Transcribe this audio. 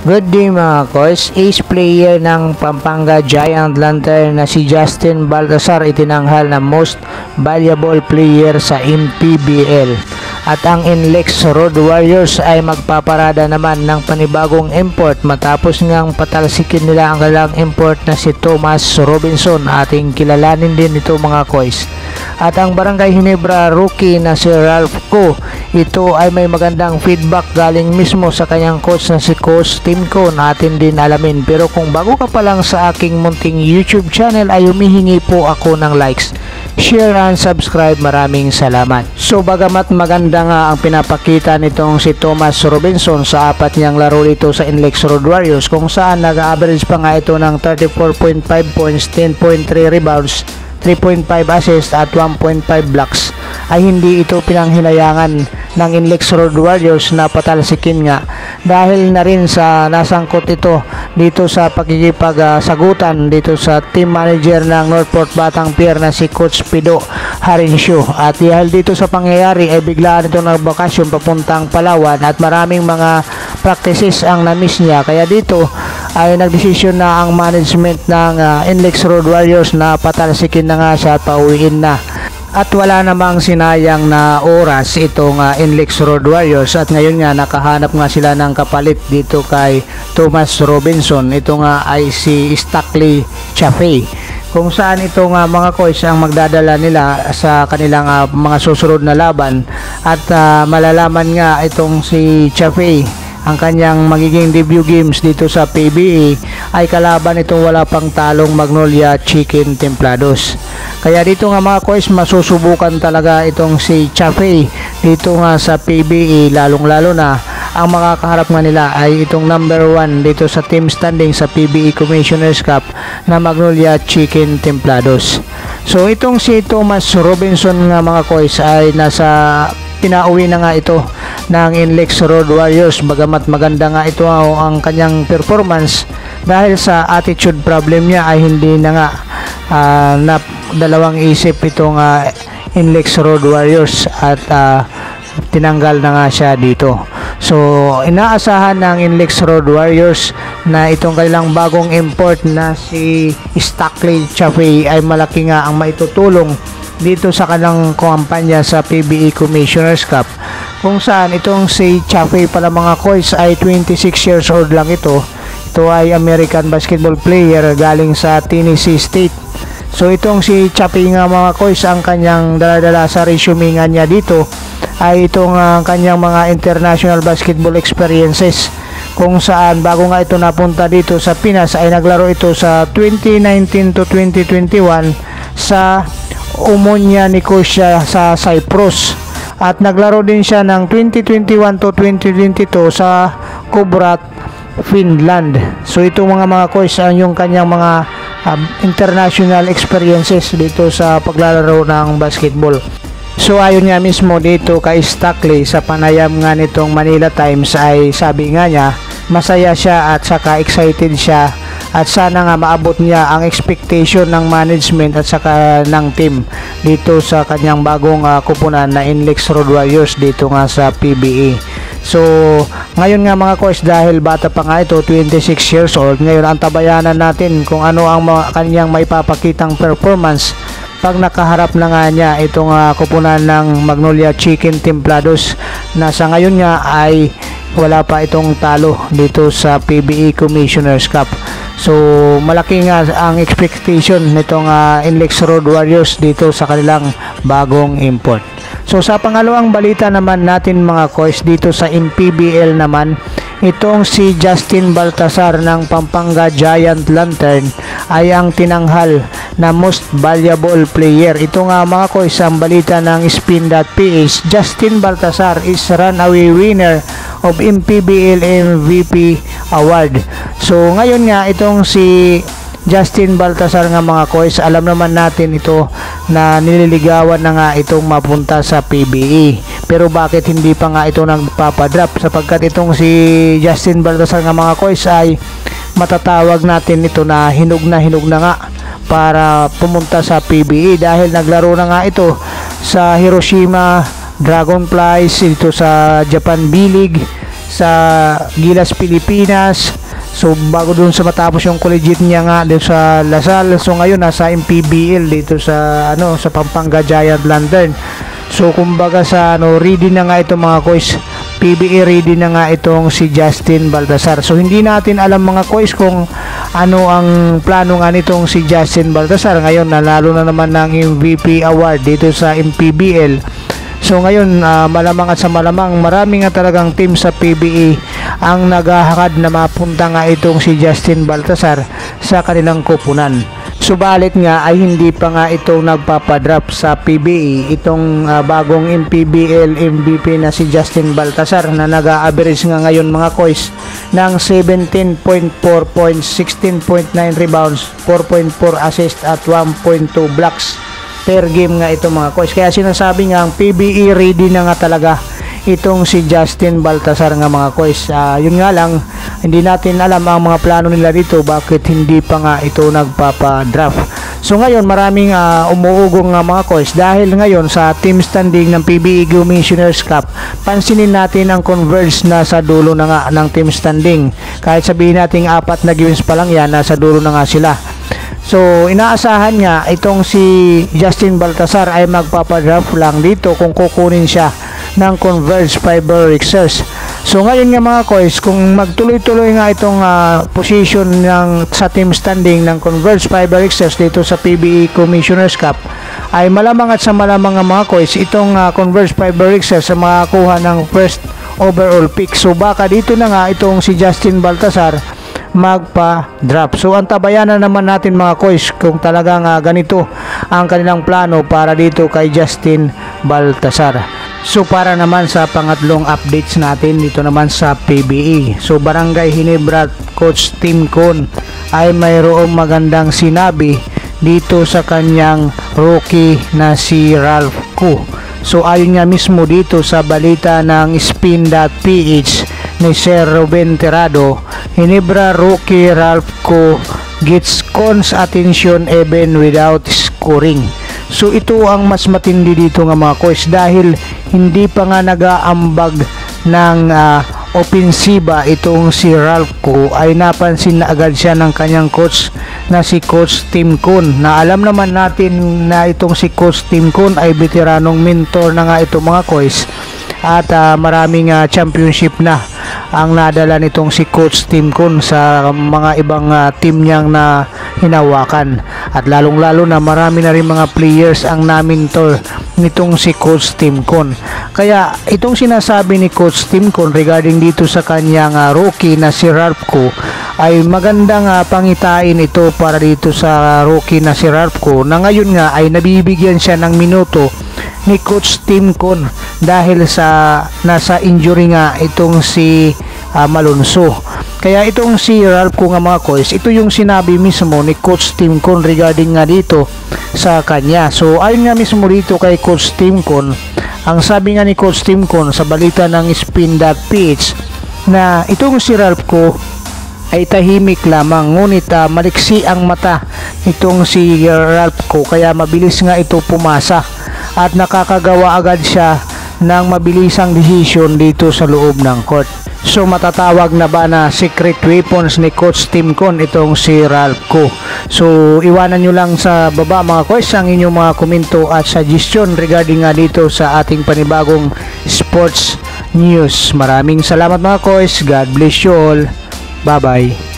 Good day mga kois, ace player ng Pampanga Giant Lantern na si Justin Baltasar itinanghal na most valuable player sa MPBL. At ang Inlex Road Warriors ay magpaparada naman ng panibagong import matapos ngang patalsikin nila ang kanilang import na si Thomas Robinson. Ating kilalanin din ito mga kois. At ang Barangay Ginebra rookie na si Ralph Ko, ito ay may magandang feedback galing mismo sa kanyang coach na si Coach Timco, natin din alamin. Pero kung bago ka pa lang sa aking munting YouTube channel ay humihingi po ako ng likes, share and subscribe. Maraming salamat. So bagamat maganda nga ang pinapakita nitong si Thomas Robinson sa apat niyang laro dito sa Inlex Road Warriors, kung saan nag-average pa nga ito ng 34.5 points, 10.3 rebounds, 3.5 assists at 1.5 blocks, ay hindi ito pinanghinayangan ng Inlex Road Warriors na patalsikin nga dahil na rin sa nasangkot ito dito sa pakikipagsagutan dito sa team manager ng Northport Batang Pier na si Coach Pido Harinsyo. At dahil dito sa pangyayari ay biglaan ito nagbakasyon papuntang Palawan at maraming mga practices ang na-miss niya, kaya dito ay nagdesisyon na ang management ng Inlex Road Warriors na patalsikin na nga siya at pauwiin na. At wala namang sinayang na oras itong Inlex Road Warriors at ngayon nga nakahanap nga sila ng kapalit dito kay Thomas Robinson. Ito nga ay si Stackley Chaffee, kung saan ito nga mga coach ang magdadala nila sa kanilang mga susunod na laban. At malalaman nga itong si Chaffee ang kanyang magiging debut games dito sa PBA ay kalaban itong wala pang talong Magnolia Chicken Templados. Kaya dito nga mga kois, masusubukan talaga itong si Chaffee dito nga sa PBA, lalong lalo na ang makakaharap nga nila ay itong number 1 dito sa team standing sa PBA Commissioner's Cup na Magnolia Chicken Templados. So itong si Thomas Robinson nga mga kois ay nasa pinauwi na nga ito ng Inlex Road Warriors, bagamat maganda nga ito ang kanyang performance dahil sa attitude problem niya ay hindi na nga na dalawang isip itong Inlex Road Warriors at tinanggal na nga siya dito. So inaasahan ng Inlex Road Warriors na itong kanilang bagong import na si Stackley Chaffee ay malaki nga ang maitutulong dito sa kanilang kampanya sa PBA Commissioner's Cup, kung saan itong si Chaffee pala mga kois ay 26 years old lang ito. Ito ay American basketball player galing sa Tennessee State. So itong si Chaffee nga mga kois, ang kanyang daladala sa resume nga niya dito ay itong kanyang mga international basketball experiences, kung saan bago nga ito napunta dito sa Pinas ay naglaro ito sa 2019 to 2021 sa Omonia Nicosia sa Cyprus, at naglaro din siya ng 2021 to 2022 sa Kubrat, Finland. So ito mga kois ang yung kanyang mga international experiences dito sa paglalaro ng basketball. So ayon nga mismo dito kay Stackley sa panayam nga nitong Manila Times ay sabi nga niya masaya siya at saka excited siya at sana nga maabot niya ang expectation ng management at saka ng team dito sa kanyang bagong kupunan na Inlex Road Warriors dito nga sa PBA. So ngayon nga mga coach, dahil bata pa nga ito, 26 years old, ngayon ang tabayanan natin kung ano ang kanyang maipapakitang performance pag nakaharap na nga niya itong kupunan ng Magnolia Chicken Templados na sa ngayon nga ay wala pa itong talo dito sa PBA Commissioner's Cup. So malaki nga ang expectation nitong Inlex Road Warriors dito sa kanilang bagong import. So sa pangalawang balita naman natin mga coach, dito sa MPBL naman, itong si Justin Baltasar ng Pampanga Giant Lantern ay ang tinanghal na most valuable player. Ito nga mga coach ang balita ng Spin.ph. Justin Baltasar is runaway winner of MPBL MVP Award. So ngayon nga itong si Justin Baltasar nga mga kois, alam naman natin ito na nililigawan na nga itong mapunta sa PBA. Pero bakit hindi pa nga ito nagpapadrop? Sapagkat itong si Justin Baltasar nga mga kois ay matatawag natin ito na hinog na nga para pumunta sa PBA dahil naglaro na nga ito sa Hiroshima Dragonflies, dito sa Japan B-League, sa Gilas, Pilipinas. So bago dun sa matapos yung collegiate niya nga dito sa Lasal, so ngayon nasa MPBL dito sa sa Pampanga Giant Lantern. So kumbaga sa ready na nga ito mga kois, PBA ready na nga itong si Justin Baltasar. So hindi natin alam mga kois kung ano ang plano nga nitong si Justin Baltasar ngayon, lalo na naman ng MVP award dito sa MPBL. So ngayon malamang at sa malamang marami nga talagang team sa PBA ang naghahakad na mapunta nga itong si Justin Baltasar sa kanilang koponan. Subalit nga ay hindi pa nga ito nagpapadrop sa PBA itong bagong MPBL MVP na si Justin Baltasar na nag-average nga ngayon mga kois ng 17.4 points, 16.9 rebounds, 4.4 assist at 1.2 blocks per game nga ito mga kois. Kaya sinasabi nga ang PBA ready na nga talaga itong si Justin Baltasar nga mga kois. Yun nga lang, hindi natin alam ang mga plano nila dito, bakit hindi pa nga ito nagpapa-draft. So ngayon maraming umuugong nga mga kois dahil ngayon sa team standing ng PBA Commissioner's Cup, pansinin natin ang Converge na sa dulo na nga ng team standing. Kahit sabihin natin 4 na games pa lang yan, nasa dulo na nga sila. So inaasahan nga itong si Justin Baltasar ay magpapadraft lang dito kung kukunin siya ng Converge Fiber Rixers. So ngayon nga mga kois, kung magtuloy-tuloy nga itong position sa team standing ng Converge Fiber Rixers dito sa PBA Commissioner's Cup, ay malamang at sa malamang nga mga kois itong Converge Fiber Rixers sa makakuha ng first overall pick. So baka dito na nga itong si Justin Baltasar magpa-drop. So antabayan na naman natin mga kois kung talagang ganito ang kanilang plano para dito kay Justin Baltasar. So para naman sa pangatlong updates natin dito naman sa PBA. So Barangay Ginebra Coach Tim Con ay mayroong magandang sinabi dito sa kanyang rookie na si Ralph Koo. So ayon nga mismo dito sa balita ng Spin.ph ni Sir Ruben Terrado, Ginebra rookie Ralph Koo gets Con's attention even without scoring. So ito ang mas matindi dito nga mga coach dahil hindi pa nga nag-aambag ng opensiba itong si Ralph Koo, ay napansin na agad siya ng kanyang coach na si Coach Tim Con, na alam naman natin na itong si Coach Tim Con ay veteranong mentor na nga ito mga coach, at maraming championship na ang nadala nitong si Coach Tim Con sa mga ibang team niyang na hinawakan, at lalong lalo na marami na rin mga players ang na-mentor nitong si Coach Tim Con. Kaya itong sinasabi ni Coach Tim Con regarding dito sa kanyang rookie na si Ralph Koo ay magandang pangitain ito para dito sa rookie na si Ralph Koo, na ngayon nga ay nabibigyan siya ng minuto ni Coach Tim Con dahil sa nasa injury nga itong si Malonzo. Kaya itong si Ralph Koo nga mga coach, ito yung sinabi mismo ni Coach Tim Con regarding nga dito sa kanya. So ayon nga mismo dito kay Coach Tim Con, ang sabi nga ni Coach Tim Con sa balita ng Spin.ph na itong si Ralph Koo ay tahimik lamang, ngunit maliksi ang mata itong si Ralph Koo, kaya mabilis nga ito pumasa at nakakagawa agad siya ng mabilisang desisyon dito sa loob ng court. So matatawag na ba na secret weapons ni Coach Tim Con itong si Ralph Koo? So iwanan nyo lang sa baba mga coach ang inyong mga komento at suggestion regarding nga dito sa ating panibagong sports news. Maraming salamat mga coach. God bless you all. Bye bye.